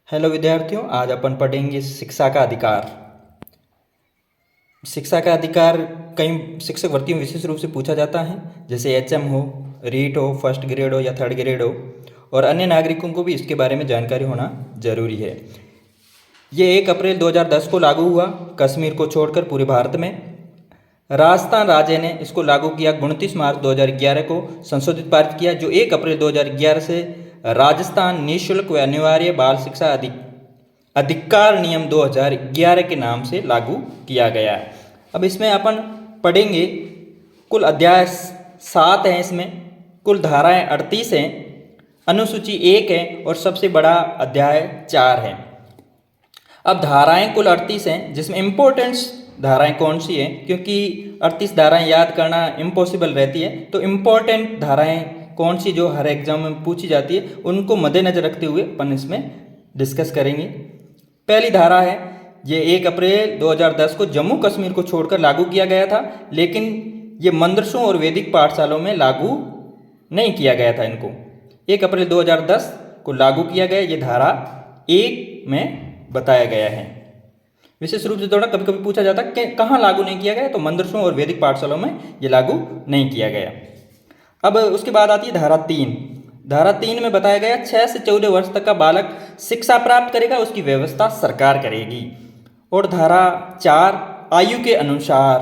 Hello विद्यार्थियों, आज अपन पढ़ेंगे शिक्षा का अधिकार। शिक्षा का अधिकार कई शिक्षक भर्तियों में विशेष रूप से पूछा जाता है, जैसे एचएम हो, रीट हो, फर्स्ट ग्रेड हो या थर्ड ग्रेड हो, और अन्य नागरिकों को भी इसके बारे में जानकारी होना जरूरी है। ये 1 अप्रैल 2010 को लागू हुआ, कश्मीर को छोड़कर पूरे भारत में। राजस्थान राज्य ने इसको लागू किया 29 मार्च 2011 को संशोधित पारित किया, जो 1 अप्रैल 2011 से राजस्थान निःशुल्क व अनिवार्य बाल शिक्षा अधिकार नियम 2011 के नाम से लागू किया गया है। अब इसमें अपन पढ़ेंगे, कुल अध्याय 7 हैं, इसमें कुल धाराएं 38 हैं, अनुसूची 1 है और सबसे बड़ा अध्याय 4 है। अब धाराएं कुल 38 हैं, जिसमें इम्पोर्टेंट्स धाराएं कौन सी हैं, क्योंकि 38 धाराएं याद करना इम्पॉसिबल रहती है, तो इम्पोर्टेंट धाराएं कौन सी जो हर एग्जाम में पूछी जाती है उनको मद्देनजर रखते हुए अपन इसमें डिस्कस करेंगे। पहली धारा है, ये 1 अप्रैल 2010 को जम्मू कश्मीर को छोड़कर लागू किया गया था, लेकिन ये मदरसों और वैदिक पाठशालाओं में लागू नहीं किया गया था। इनको 1 अप्रैल 2010 को लागू किया गया, ये धारा 1 में बताया गया है। विशेष रूप से थोड़ा कभी कभी पूछा जाता है कि कहाँ लागू नहीं किया गया, तो मदरसों और वैदिक पाठशालाओं में ये लागू नहीं किया गया। अब उसके बाद आती है धारा 3। धारा 3 में बताया गया 6 से 14 वर्ष तक का बालक शिक्षा प्राप्त करेगा, उसकी व्यवस्था सरकार करेगी। और धारा 4, आयु के अनुसार,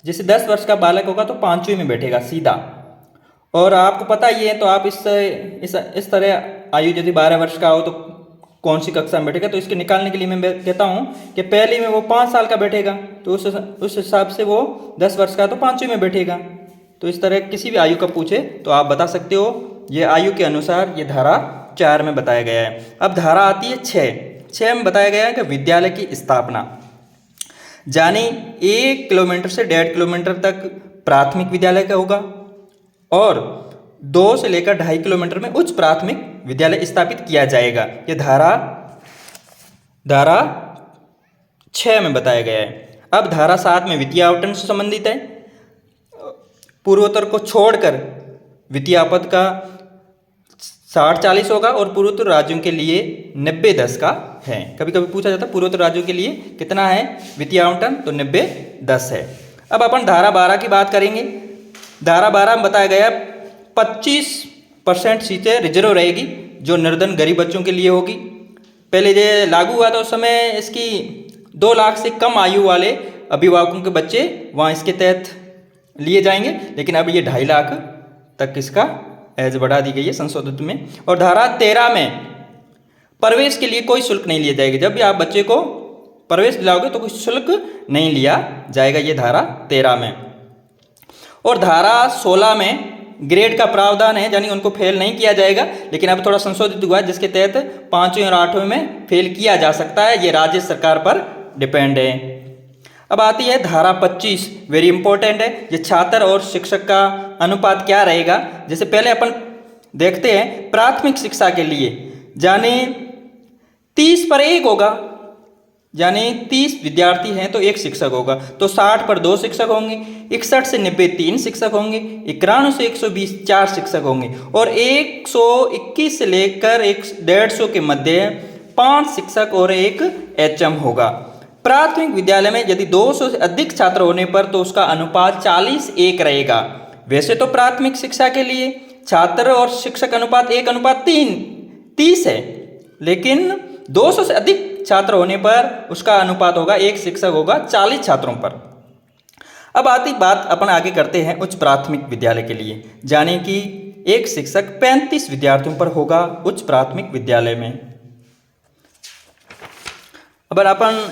जैसे 10 वर्ष का बालक होगा तो 5वीं में बैठेगा सीधा। और आपको पता ही है, तो आप इस तरह आयु यदि 12 वर्ष का हो तो कौन सी कक्षा में बैठेगा, तो इसके निकालने के लिए मैं कहता हूँ कि पहली में वो 5 साल का बैठेगा, तो उस हिसाब से वो 10 वर्ष का तो 5वीं में बैठेगा। तो इस तरह किसी भी आयु का पूछे तो आप बता सकते हो, ये आयु के अनुसार ये धारा 4 में बताया गया है। अब धारा आती है 6 में बताया गया है कि विद्यालय की स्थापना, यानी 1 किलोमीटर से 1.5 किलोमीटर तक प्राथमिक विद्यालय का होगा और 2 से लेकर 2.5 किलोमीटर में उच्च प्राथमिक विद्यालय स्थापित किया जाएगा। ये धारा 6 में बताया गया है। अब धारा 7 में वित्तीय आवंटन से संबंधित है। पूर्वोत्तर को छोड़कर वित्तीय आपद का 60-40 होगा और पूर्वोत्तर राज्यों के लिए 90-10 का है। कभी कभी पूछा जाता है पूर्वोत्तर राज्यों के लिए कितना है वित्तीय आवंटन, तो 90-10 है। अब अपन धारा 12 की बात करेंगे। धारा 12 में बताया गया 25% सीटें रिजर्व रहेगी, जो निर्धन गरीब बच्चों के लिए होगी। पहले ये लागू हुआ था उस समय इसकी 2 लाख से कम आयु वाले अभिभावकों के बच्चे वहाँ इसके तहत लिए जाएंगे, लेकिन अब ये 2.5 लाख तक इसका एज बढ़ा दी गई है संशोधित में। और धारा 13 में प्रवेश के लिए कोई शुल्क नहीं लिया जाएगा। जब भी आप बच्चे को प्रवेश दिलाओगे तो कोई शुल्क नहीं लिया जाएगा, ये धारा 13 में। और धारा 16 में ग्रेड का प्रावधान है, यानी उनको फेल नहीं किया जाएगा, लेकिन अब थोड़ा संशोधित हुआ है, जिसके तहत 5वीं और 8वीं में फेल किया जा सकता है। ये राज्य सरकार पर डिपेंड है। अब आती है धारा 25, वेरी इंपॉर्टेंट है। ये छात्र और शिक्षक का अनुपात क्या रहेगा। जैसे पहले अपन देखते हैं प्राथमिक शिक्षा के लिए, यानी 30 पर 1 होगा, यानी 30 विद्यार्थी हैं तो 1 शिक्षक होगा, तो 60 पर 2 शिक्षक होंगे, 61 से 90 3 शिक्षक होंगे, 91 से 120 4 शिक्षक होंगे, और 121 से लेकर 150 के मध्य 5 शिक्षक और 1 एचएम होगा। प्राथमिक विद्यालय में यदि 200 से अधिक छात्र होने पर तो उसका अनुपात 40:1 रहेगा। वैसे तो प्राथमिक शिक्षा के लिए छात्र और शिक्षक अनुपात 1:3 30 है, लेकिन 200 से अधिक छात्र होने पर उसका अनुपात होगा 1 शिक्षक होगा 40 छात्रों पर। अब आती बात अपन आगे करते हैं उच्च प्राथमिक विद्यालय के लिए, यानी कि 1 शिक्षक 35 विद्यार्थियों पर होगा उच्च प्राथमिक विद्यालय में। अब अपन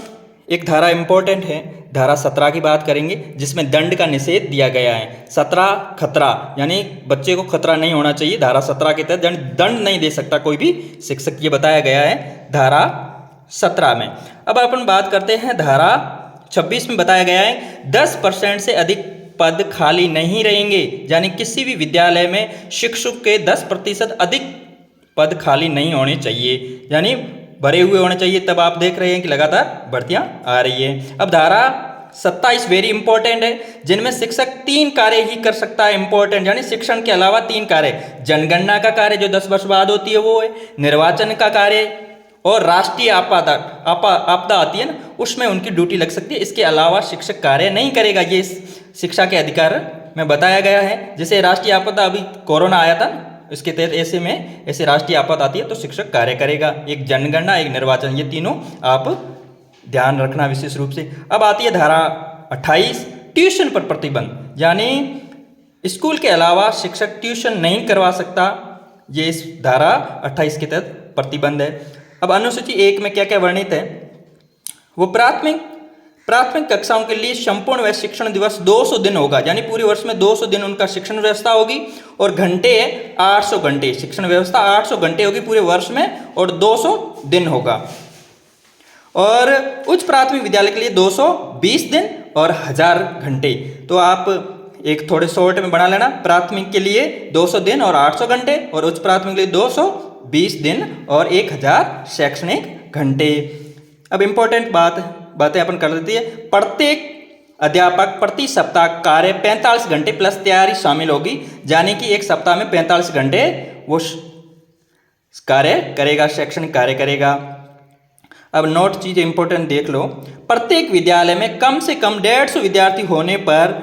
एक धारा इंपॉर्टेंट है, धारा 17 की बात करेंगे, जिसमें दंड का निषेध दिया गया है। 17 खतरा, यानी बच्चे को खतरा नहीं होना चाहिए। धारा 17 के तहत दंड नहीं दे सकता कोई भी शिक्षक, ये बताया गया है धारा 17 में। अब अपन बात करते हैं धारा 26 में बताया गया है 10% से अधिक पद खाली नहीं रहेंगे, यानी किसी भी विद्यालय में शिक्षक के 10% अधिक पद खाली नहीं होने चाहिए, यानी भरे हुए होने चाहिए। तब आप देख रहे हैं कि लगातार भर्तियां आ रही है। अब धारा 27 वेरी इंपॉर्टेंट है, जिनमें शिक्षक 3 कार्य ही कर सकता है। इंपॉर्टेंट, यानी शिक्षण के अलावा 3 कार्य। जनगणना का कार्य जो 10 वर्ष बाद होती है वो है, निर्वाचन का कार्य और राष्ट्रीय आपदा आती है ना, उसमें उनकी ड्यूटी लग सकती है। इसके अलावा शिक्षक कार्य नहीं करेगा, ये शिक्षा के अधिकार में बताया गया है। जैसे राष्ट्रीय आपदा, अभी कोरोना आया था, इसके तहत ऐसे राष्ट्रीय आपदा आती है तो शिक्षक कार्य करेगा। एक जनगणना, एक निर्वाचन, ये तीनों आप ध्यान रखना विशेष रूप से। अब आती है धारा 28, ट्यूशन पर प्रतिबंध, यानी स्कूल के अलावा शिक्षक ट्यूशन नहीं करवा सकता, ये इस धारा 28 के तहत प्रतिबंध है। अब अनुसूची 1 में क्या क्या वर्णित है, वो प्राथमिक कक्षाओं के लिए संपूर्ण व शिक्षण दिवस 200 दिन होगा, यानी पूरे वर्ष में 200 दिन उनका शिक्षण व्यवस्था होगी, और घंटे 800 घंटे, शिक्षण व्यवस्था 800 घंटे होगी पूरे वर्ष में, और 200 दिन होगा। और उच्च प्राथमिक विद्यालय के लिए 220 दिन और 1000 घंटे। तो आप एक थोड़े शॉर्ट में बना लेना, प्राथमिक के लिए 200 दिन और 800 घंटे, और उच्च प्राथमिक के लिए 220 दिन और 1000 शैक्षणिक घंटे। अब इम्पोर्टेंट बातें अपन कर देती है। प्रत्येक अध्यापक प्रति सप्ताह कार्य 45 घंटे प्लस तैयारी शामिल होगी, यानी कि एक सप्ताह में 45 घंटे वो कार्य करेगा, शैक्षणिक कार्य करेगा। अब नोट चीजें इंपॉर्टेंट देख लो। प्रत्येक विद्यालय में कम से कम 150 विद्यार्थी होने पर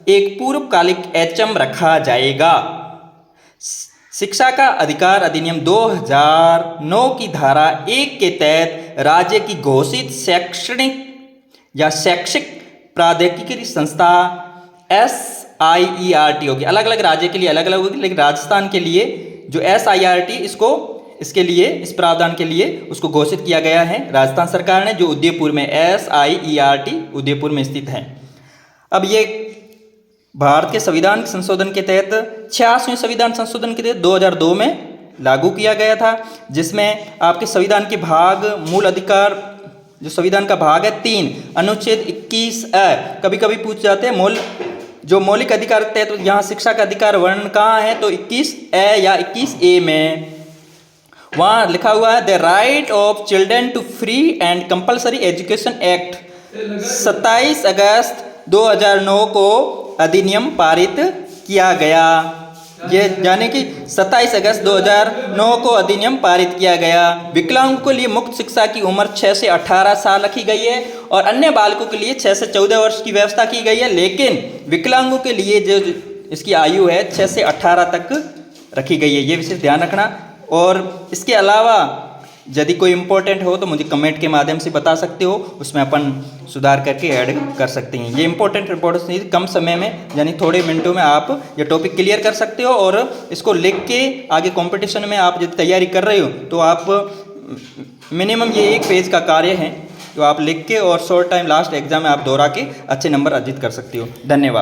एक पूर्वकालिक एचएम रखा जाएगा। शिक्षा का अधिकार अधिनियम 2009 की धारा 1 के तहत राज्य की घोषित शैक्षणिक या शैक्षिक प्राधिकारी संस्था SIERT होगी। अलग अलग राज्य के लिए अलग अलग होगी, लेकिन राजस्थान के लिए जो SIERT इसके लिए इस प्रावधान के लिए उसको घोषित किया गया है राजस्थान सरकार ने, जो उदयपुर में SIERT उदयपुर में स्थित है। अब ये भारत के संविधान संशोधन के तहत 86वें संविधान संशोधन के तहत 2002 में लागू किया गया था, जिसमें आपके संविधान के भाग मूल अधिकार, जो संविधान का भाग है 3 अनुच्छेद 21A, कभी कभी पूछ जाते हैं जो मौलिक अधिकार तहत, तो यहाँ शिक्षा का अधिकार वर्ण कहाँ है, तो 21A या 21A में वहाँ लिखा हुआ है the right of children to free and compulsory education act 27 अगस्त 2009 को अधिनियम पारित किया गया। ये यानी कि 27 अगस्त 2009 को अधिनियम पारित किया गया। विकलांगों के लिए मुक्त शिक्षा की उम्र 6 से 18 साल रखी गई है, और अन्य बालकों के लिए 6 से 14 वर्ष की व्यवस्था की गई है, लेकिन विकलांगों के लिए जो इसकी आयु है 6 से 18 तक रखी गई है, ये विशेष ध्यान रखना। और इसके अलावा यदि कोई इंपॉर्टेंट हो तो मुझे कमेंट के माध्यम से बता सकते हो, उसमें अपन सुधार करके ऐड कर सकते हैं। ये इंपॉर्टेंट रिपोर्ट कम समय में, यानी थोड़े मिनटों में आप ये टॉपिक क्लियर कर सकते हो, और इसको लिख के आगे कंपटीशन में आप यदि तैयारी कर रहे हो तो आप मिनिमम ये 1 पेज का कार्य है, जो आप लिख के और शॉर्ट टाइम लास्ट एग्जाम में आप दोहरा के अच्छे नंबर अर्जित कर सकते हो। धन्यवाद।